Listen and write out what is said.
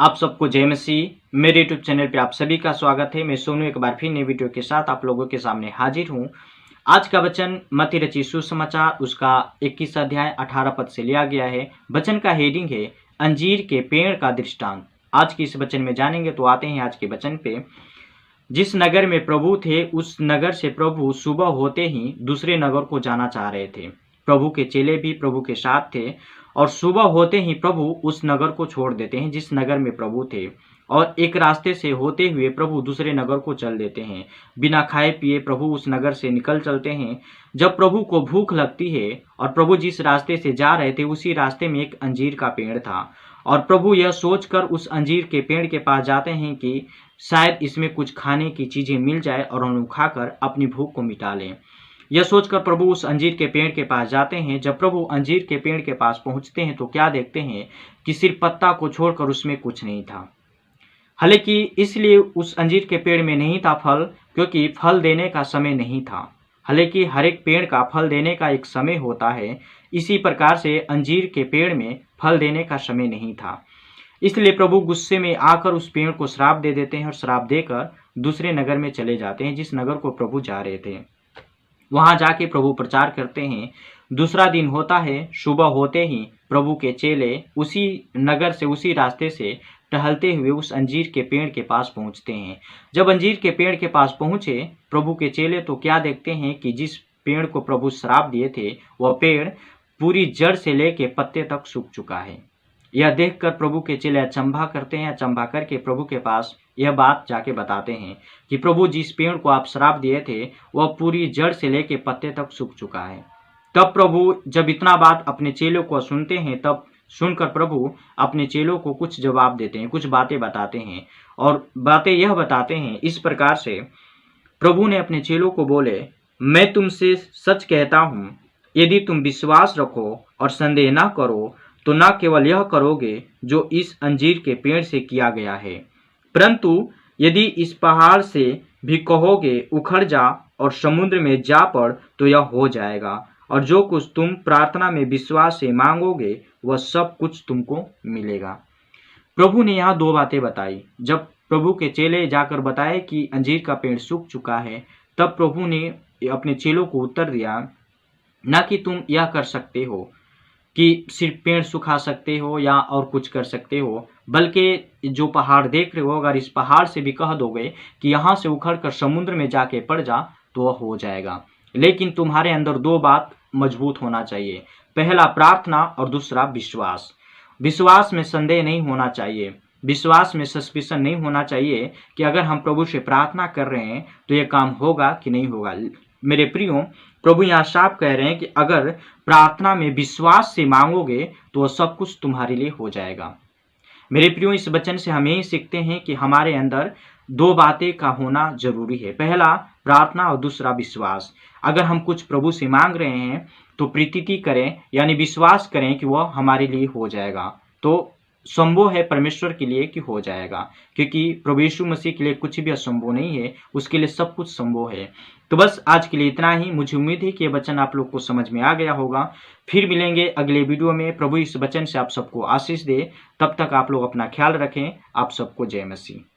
आप सबको जय मसीह। मेरे यूट्यूब चैनल पे आप सभी का स्वागत है। मैं सोनू एक बार फिर नई वीडियो के साथ आप लोगों के सामने हाजिर हूँ। आज का वचन मत्ती रचित सुसमाचार उसका 21 अध्याय 18 पद से लिया गया है। वचन का हेडिंग है अंजीर के पेड़ का दृष्टांत। आज की इस वचन में जानेंगे, तो आते हैं आज के वचन पे। जिस नगर में प्रभु थे उस नगर से प्रभु सुबह होते ही दूसरे नगर को जाना चाह रहे थे। प्रभु के चेले भी प्रभु के साथ थे और सुबह होते ही प्रभु उस नगर को छोड़ देते हैं जिस नगर में प्रभु थे, और एक रास्ते से होते हुए प्रभु दूसरे नगर को चल देते हैं। बिना खाए पिए प्रभु उस नगर से निकल चलते हैं। जब प्रभु को भूख लगती है और प्रभु जिस रास्ते से जा रहे थे उसी रास्ते में एक अंजीर का पेड़ था, और प्रभु यह सोचकर उस अंजीर के पेड़ के पास जाते हैं कि शायद इसमें कुछ खाने की चीजें मिल जाए और उन्हें खाकर अपनी भूख को मिटा लें। यह सोचकर प्रभु उस अंजीर के पेड़ के पास जाते हैं। जब प्रभु अंजीर के पेड़ के पास पहुंचते हैं तो क्या देखते हैं कि सिर्फ पत्ता को छोड़कर उसमें कुछ नहीं था। हालांकि इसलिए उस अंजीर के पेड़ में नहीं था फल, क्योंकि फल देने का समय नहीं था। हालांकि हर एक पेड़ का फल देने का एक समय होता है, इसी प्रकार से अंजीर के पेड़ में फल देने का समय नहीं था। इसलिए प्रभु गुस्से में आकर उस पेड़ को श्राप दे देते हैं और श्राप देकर दूसरे नगर में चले जाते हैं जिस नगर को प्रभु जा रहे थे। वहां जाके प्रभु प्रचार करते हैं। दूसरा दिन होता है, सुबह होते ही प्रभु के चेले उसी नगर से उसी रास्ते से टहलते हुए उस अंजीर के पेड़ के पास पहुंचते हैं। जब अंजीर के पेड़ के पास पहुंचे प्रभु के चेले तो क्या देखते हैं कि जिस पेड़ को प्रभु श्राप दिए थे वह पेड़ पूरी जड़ से लेके पत्ते तक सूख चुका है। यह देखकर प्रभु के चेले अचंभा करते हैं। अचंभा करके प्रभु के पास यह बात जाके बताते हैं कि प्रभु जिस पेड़ को आप श्राप दिए थे वह पूरी जड़ से लेके पत्ते तक सूख चुका है। तब प्रभु जब इतना बात अपने चेलों को सुनते हैं, तब सुनकर प्रभु अपने चेलों को कुछ जवाब देते हैं, कुछ बातें बताते हैं। और बातें यह बताते हैं इस प्रकार से। प्रभु ने अपने चेलों को बोले, मैं तुमसे सच कहता हूँ, यदि तुम विश्वास रखो और संदेह न करो तो न केवल यह करोगे जो इस अंजीर के पेड़ से किया गया है, परंतु यदि इस पहाड़ से भी कहोगे उखड़ जा और समुद्र में जा पड़ तो यह हो जाएगा। और जो कुछ तुम प्रार्थना में विश्वास से मांगोगे वह सब कुछ तुमको मिलेगा। प्रभु ने यहाँ दो बातें बताई। जब प्रभु के चेले जाकर बताए कि अंजीर का पेड़ सूख चुका है, तब प्रभु ने अपने चेलों को उत्तर दिया, न कि तुम यह कर सकते हो कि सिर्फ पेड़ सुखा सकते हो या और कुछ कर सकते हो, बल्कि जो पहाड़ देख रहे हो अगर इस पहाड़ से भी कह दोगे कि यहाँ से उखड़ कर समुद्र में जाके पड़ जा तो वह हो जाएगा। लेकिन तुम्हारे अंदर दो बात मजबूत होना चाहिए, पहला प्रार्थना और दूसरा विश्वास। विश्वास में संदेह नहीं होना चाहिए, विश्वास में सस्पिशन नहीं होना चाहिए कि अगर हम प्रभु से प्रार्थना कर रहे हैं तो ये काम होगा कि नहीं होगा। मेरे प्रियो, प्रभु यहाँ साफ कह रहे हैं कि अगर प्रार्थना में विश्वास से मांगोगे तो वह सब कुछ तुम्हारे लिए हो जाएगा। मेरे प्रियो, इस वचन से हम यही सीखते हैं कि हमारे अंदर दो बातें का होना जरूरी है, पहला प्रार्थना और दूसरा विश्वास। अगर हम कुछ प्रभु से मांग रहे हैं तो प्रीति करें, यानी विश्वास करें कि वह हमारे लिए हो जाएगा। तो संभव है परमेश्वर के लिए कि हो जाएगा, क्योंकि प्रभु यीशु मसीह के लिए कुछ भी असंभव नहीं है, उसके लिए सब कुछ संभव है। तो बस आज के लिए इतना ही। मुझे उम्मीद है कि यह वचन आप लोग को समझ में आ गया होगा। फिर मिलेंगे अगले वीडियो में। प्रभु इस वचन से आप सबको आशीष दे। तब तक आप लोग अपना ख्याल रखें। आप सबको जय मसीह।